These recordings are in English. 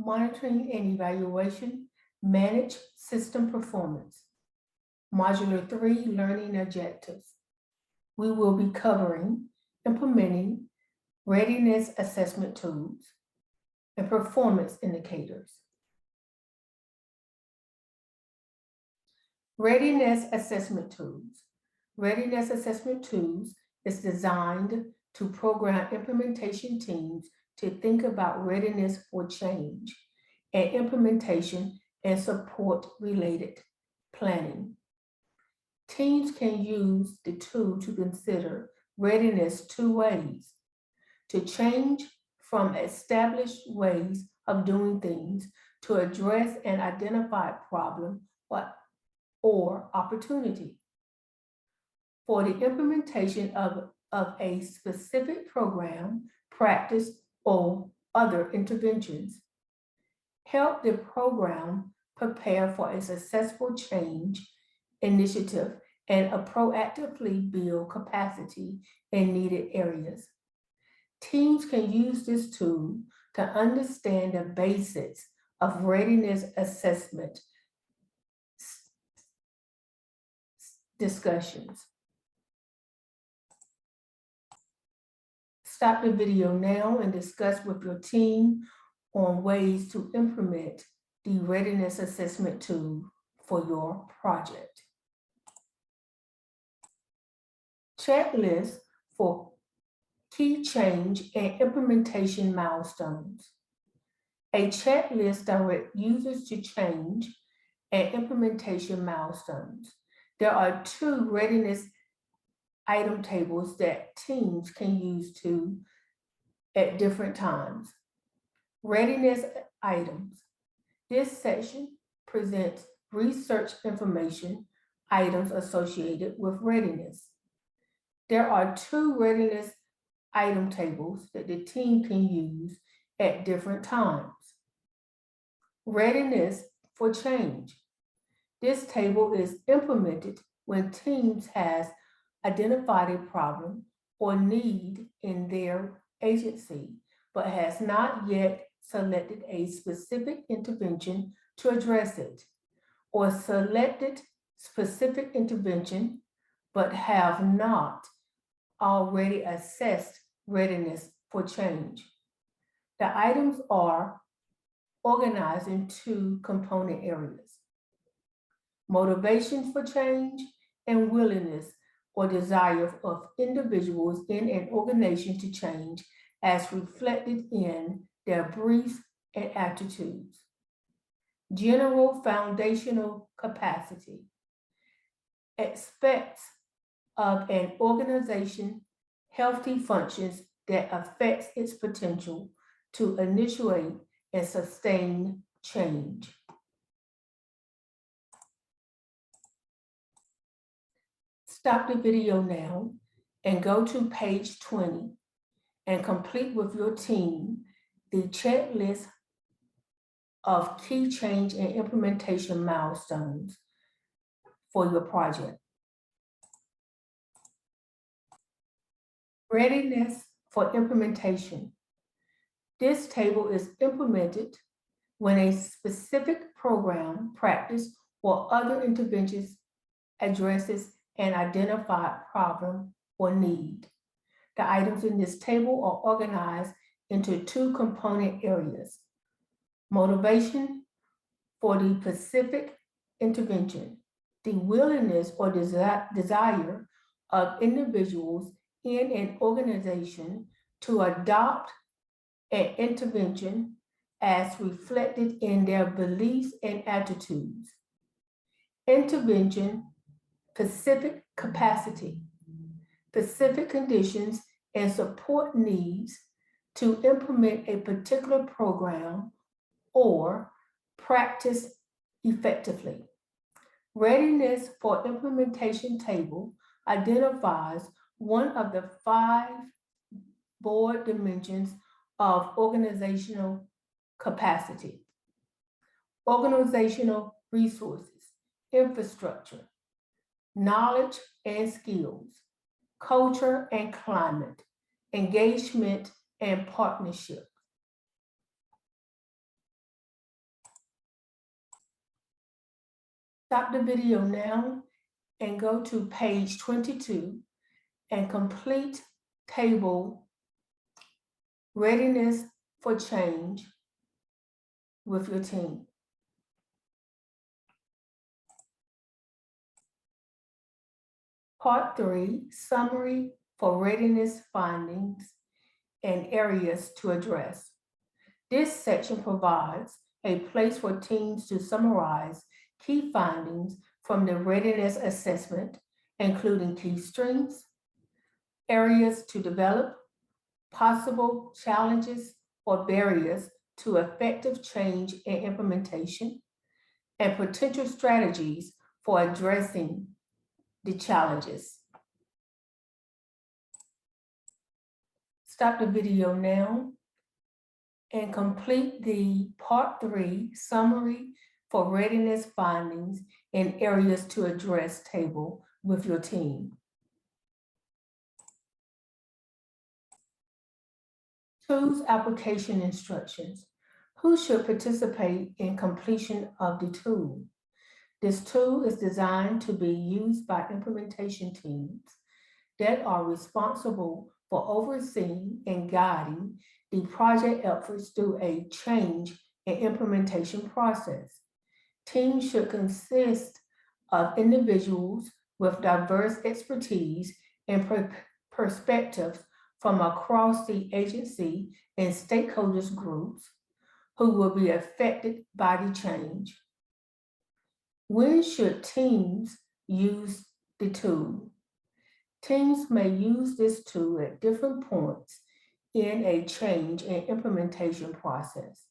monitoring and evaluation, manage system performance. Module 3, learning objectives. We will be covering implementing readiness assessment tools and performance indicators. Readiness assessment tools. Readiness assessment tools is designed to program implementation teams to think about readiness for change and implementation and support related planning. Teams can use the tool to consider readiness 2 ways: to change from established ways of doing things to address an identified problem or opportunity. For the implementation of a specific program, practice, or other interventions, help the program prepare for a successful change initiative and proactively build capacity in needed areas. Teams can use this tool to understand the basics of readiness assessment discussions. Stop the video now and discuss with your team on ways to implement the readiness assessment tool for your project. Checklist for key change and implementation milestones. A checklist directs users to change and implementation milestones. There are 2 readiness item tables that teams can use at different times. Readiness items. This section presents research information items associated with readiness. There are 2 readiness item tables that the team can use at different times. Readiness for change. This table is implemented when teams has identified a problem or need in their agency, but has not yet selected a specific intervention to address it, or selected specific intervention, but have not already assessed readiness for change. The items are organized in 2 component areas: motivation for change and willingness or desire of individuals in an organization to change as reflected in their briefs and attitudes. General foundational capacity. Aspects of an organization healthy functions that affects its potential to initiate and sustain change. Stop the video now and go to page 20 and complete with your team the checklist of key change and implementation milestones for your project. Readiness for implementation. This table is implemented when a specific program, practice, or other interventions addresses an identified problem or need. The items in this table are organized into 2 component areas: motivation for the specific intervention, the willingness or desire of individuals in an organization to adopt an intervention as reflected in their beliefs and attitudes. Intervention specific capacity, specific conditions and support needs to implement a particular program or practice effectively. Readiness for implementation table identifies one of the 5 board dimensions of organizational capacity: organizational resources, infrastructure, knowledge and skills, culture and climate, engagement and partnership. Stop the video now and go to page 22 and complete table Readiness for Change with your team. Part 3, Summary for Readiness Findings and Areas to Address. This section provides a place for teams to summarize key findings from the readiness assessment, including key strengths, areas to develop, possible challenges or barriers to effective change and implementation, and potential strategies for addressing the challenges. Stop the video now and complete the Part 3 Summary for Readiness Findings and Areas to Address table with your team. Tools Application Instructions. Who should participate in completion of the tool? This tool is designed to be used by implementation teams that are responsible for overseeing and guiding the project efforts through a change and implementation process. Teams should consist of individuals with diverse expertise and perspectives from across the agency and stakeholders groups who will be affected by the change. When should teams use the tool? Teams may use this tool at different points in a change and implementation process.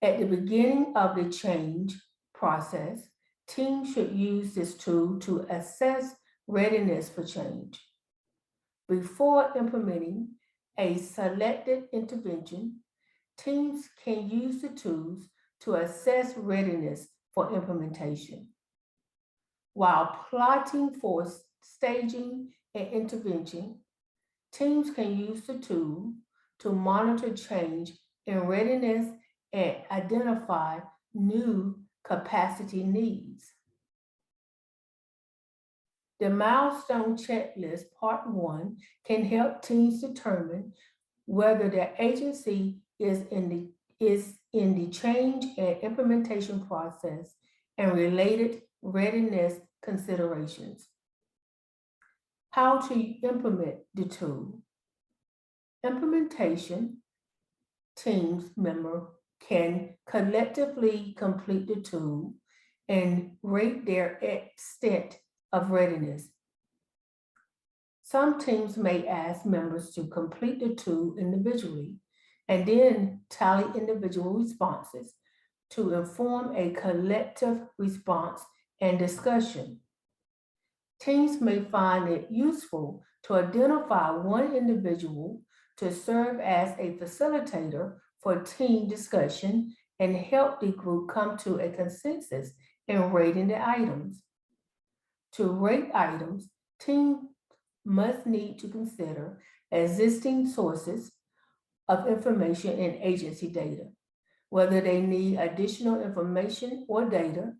At the beginning of the change process, teams should use this tool to assess readiness for change. Before implementing a selected intervention, teams can use the tools to assess readiness for implementation. While plotting for staging and intervention, teams can use the tool to monitor change in readiness and identify new capacity needs. The milestone checklist, part 1, can help teams determine whether their agency is in the change and implementation process and related readiness considerations. How to implement the tool. Implementation teams member can collectively complete the tool and rate their extent of readiness. Some teams may ask members to complete the tool individually and then tally individual responses to inform a collective response and discussion. Teams may find it useful to identify one individual to serve as a facilitator for team discussion and help the group come to a consensus in rating the items. To rate items, teams must need to consider existing sources of information and agency data, whether they need additional information or data.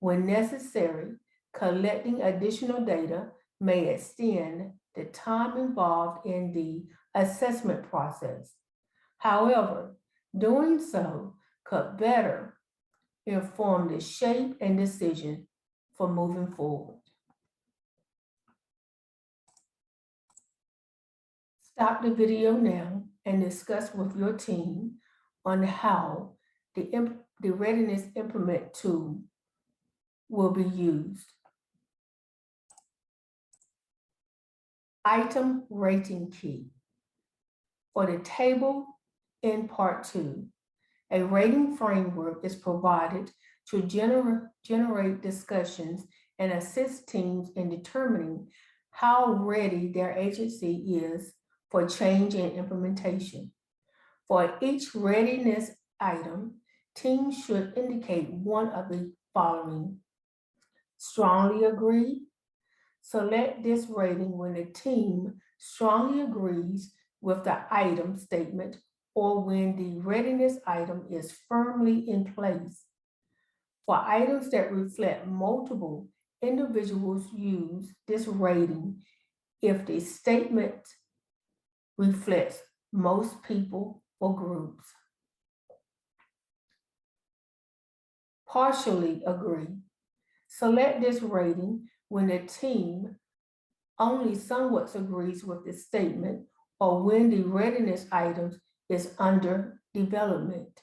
When necessary, collecting additional data may extend the time involved in the assessment process. However, doing so could better inform the shape and decision for moving forward. Stop the video now and discuss with your team on how the Readiness Implement tool will be used. Item rating key. For the table in part 2, a rating framework is provided to generate discussions and assist teams in determining how ready their agency is for change and implementation. For each readiness item, teams should indicate one of the following: strongly agree. Select this rating when the team strongly agrees with the item statement or when the readiness item is firmly in place. For items that reflect multiple individuals, use this rating if the statement reflects most people or groups. Partially agree. Select this rating when the team only somewhat agrees with the statement or when the readiness items is under development.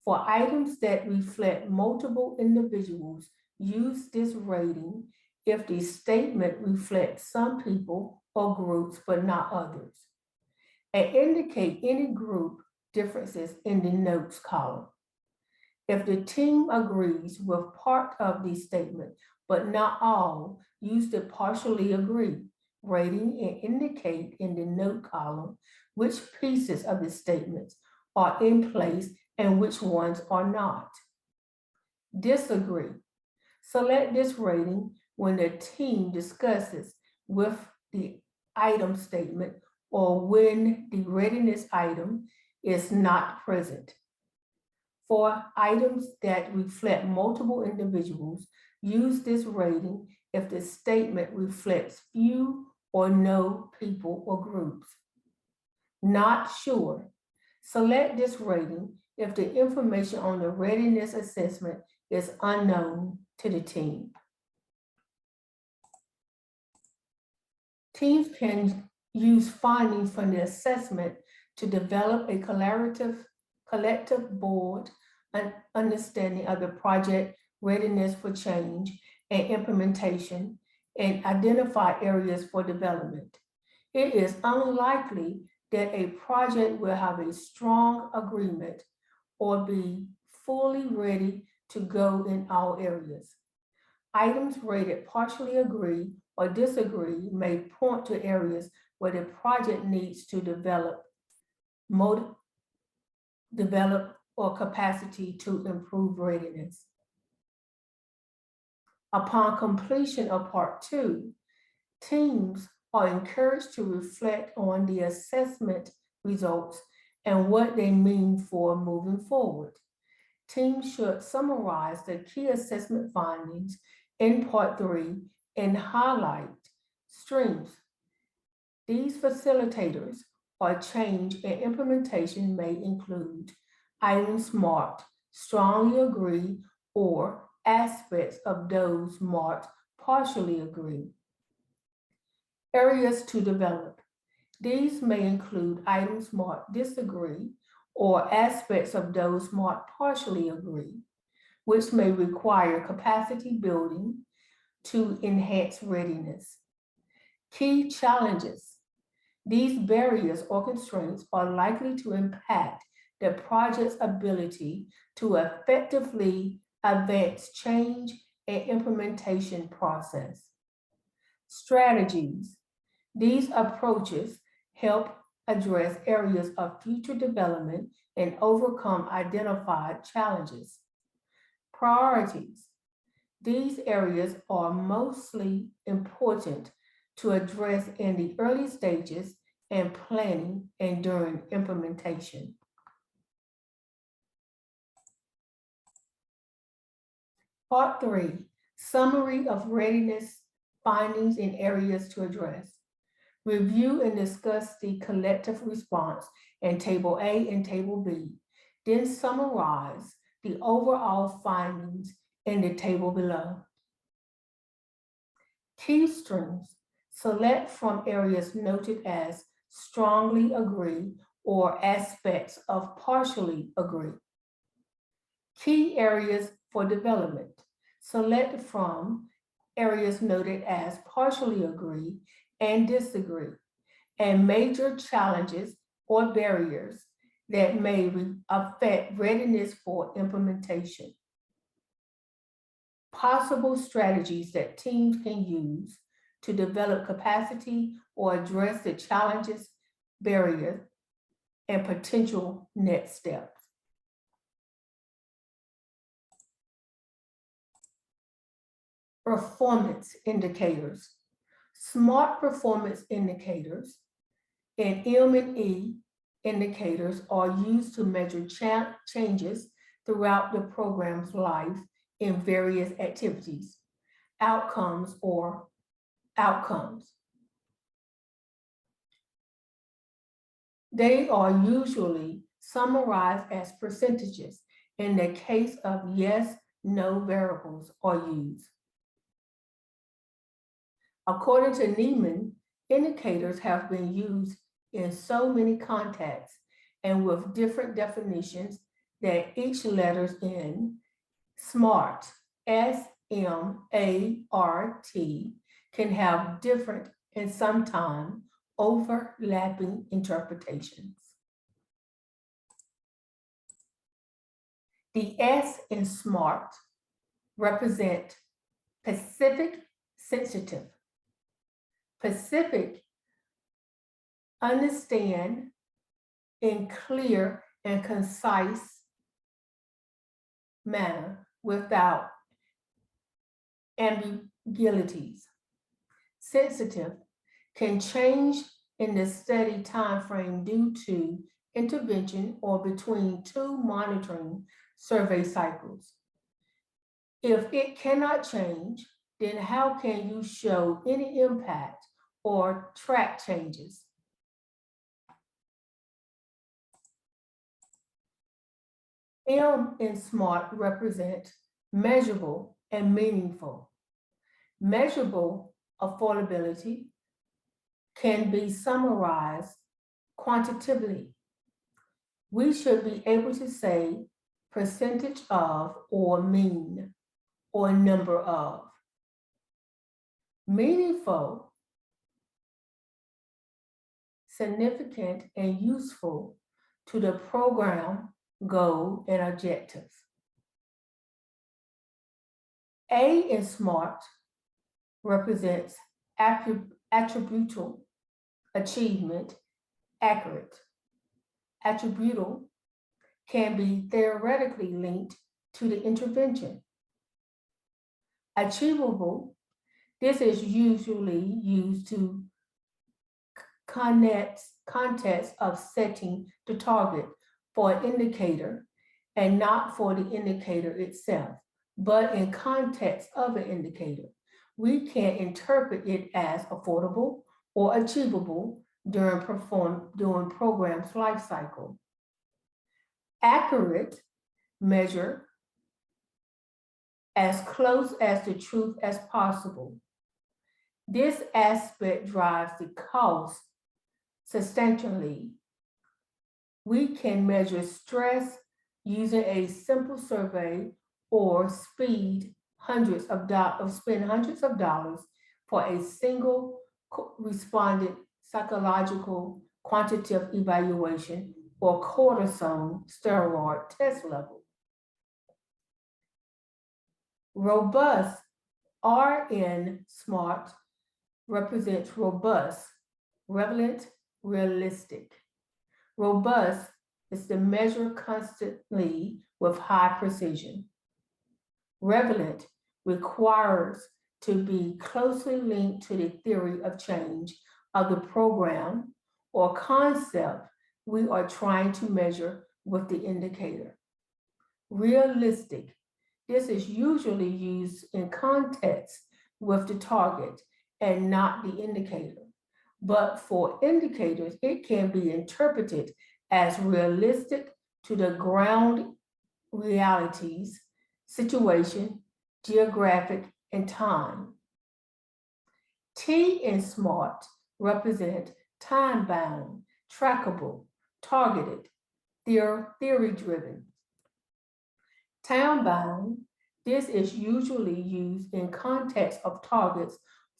For items that reflect multiple individuals, use this rating if the statement reflects some people or groups but not others. And indicate any group differences in the notes column. If the team agrees with part of the statement but not all, use the partially agree rating and indicate in the note column which pieces of the statements are in place and which ones are not. Disagree. Select this rating when the team discusses with the item statement or when the readiness item is not present. For items that reflect multiple individuals, use this rating if the statement reflects few or no people or groups. Not sure. Select this rating if the information on the readiness assessment is unknown to the team. Teams can use findings from the assessment to develop a collective board and understanding of the project readiness for change and implementation and identify areas for development. It is unlikely that a project will have a strong agreement or be fully ready to go in all areas. Items rated partially agree or disagree may point to areas where the project needs to develop or capacity to improve readiness. Upon completion of part 2, teams are encouraged to reflect on the assessment results and what they mean for moving forward. Teams should summarize the key assessment findings in part 3 and highlight streams. These facilitators or change and implementation may include items marked strongly agree or aspects of those marked partially agree. Areas to develop. These may include items marked disagree or aspects of those marked partially agree, which may require capacity building to enhance readiness. Key challenges. These barriers or constraints are likely to impact the project's ability to effectively advance change and implementation process. Strategies. These approaches help address areas of future development and overcome identified challenges. Priorities. These areas are mostly important to address in the early stages and planning and during implementation. Part 3, summary of readiness findings and areas to address. Review and discuss the collective response in Table A and Table B, then summarize the overall findings in the table below. Key streams. Select from areas noted as strongly agree or aspects of partially agree. Key areas for development. Select from areas noted as partially agree and disagree, and major challenges or barriers that may affect readiness for implementation. Possible strategies that teams can use to develop capacity or address the challenges, barriers, and potential next steps. Performance indicators. SMART performance indicators and M&E indicators are used to measure changes throughout the program's life in various activities, outcomes, or outcomes. They are usually summarized as percentages in the case of yes, no variables are used. According to Neiman, indicators have been used in so many contexts and with different definitions that each letters in SMART, S-M-A-R-T, can have different and sometimes overlapping interpretations. The S in SMART represent Pacific sensitive. Pacific understand in clear and concise manner without ambiguities. Sensitive can change in the study time frame due to intervention or between two monitoring survey cycles. If it cannot change, then how can you show any impact or track changes? M in SMART represent measurable and meaningful. Measurable affordability can be summarized quantitatively. We should be able to say percentage of or mean or number of. Meaningful, significant, and useful to the program, goal, and objectives. A in SMART represents attributable achievement, accurate. Attributable can be theoretically linked to the intervention. Achievable, this is usually used to context of setting the target for an indicator and not for the indicator itself, but in context of an indicator. We can interpret it as affordable or achievable during program's life cycle. Accurate measure as close as the truth as possible. This aspect drives the cost substantially. We can measure stress using a simple survey or spend hundreds of dollars for a single respondent psychological quantitative evaluation or cortisone steroid test level. Robust, R in SMART, represents robust, relevant, realistic. Robust is to measure constantly with high precision. Relevant requires to be closely linked to the theory of change of the program or concept we are trying to measure with the indicator. Realistic, this is usually used in context with the target and not the indicator. But for indicators, it can be interpreted as realistic to the ground realities, situation, geographic, and time. T in SMART represent time-bound, trackable, targeted, theory-driven. Time-bound, this is usually used in context of targets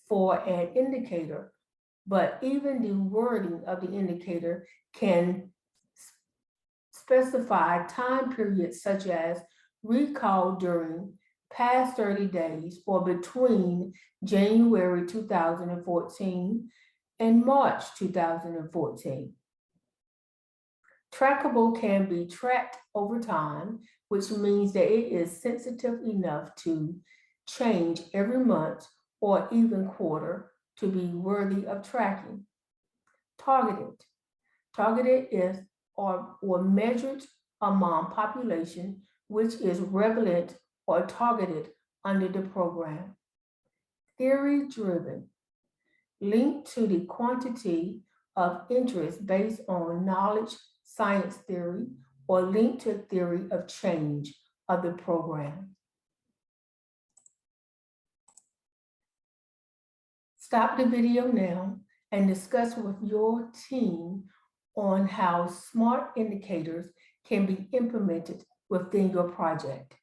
for an indicator, but even the wording of the indicator can specify time periods such as recall during past 30 days or between January 2014 and March 2014. Trackable can be tracked over time, which means that it is sensitive enough to change every month or even quarter to be worthy of tracking. Targeted. Targeted is or measured among population which is relevant or targeted under the program. Theory-driven, linked to the quantity of interest based on knowledge science theory or linked to theory of change of the program. Stop the video now and discuss with your team on how SMART indicators can be implemented within your project.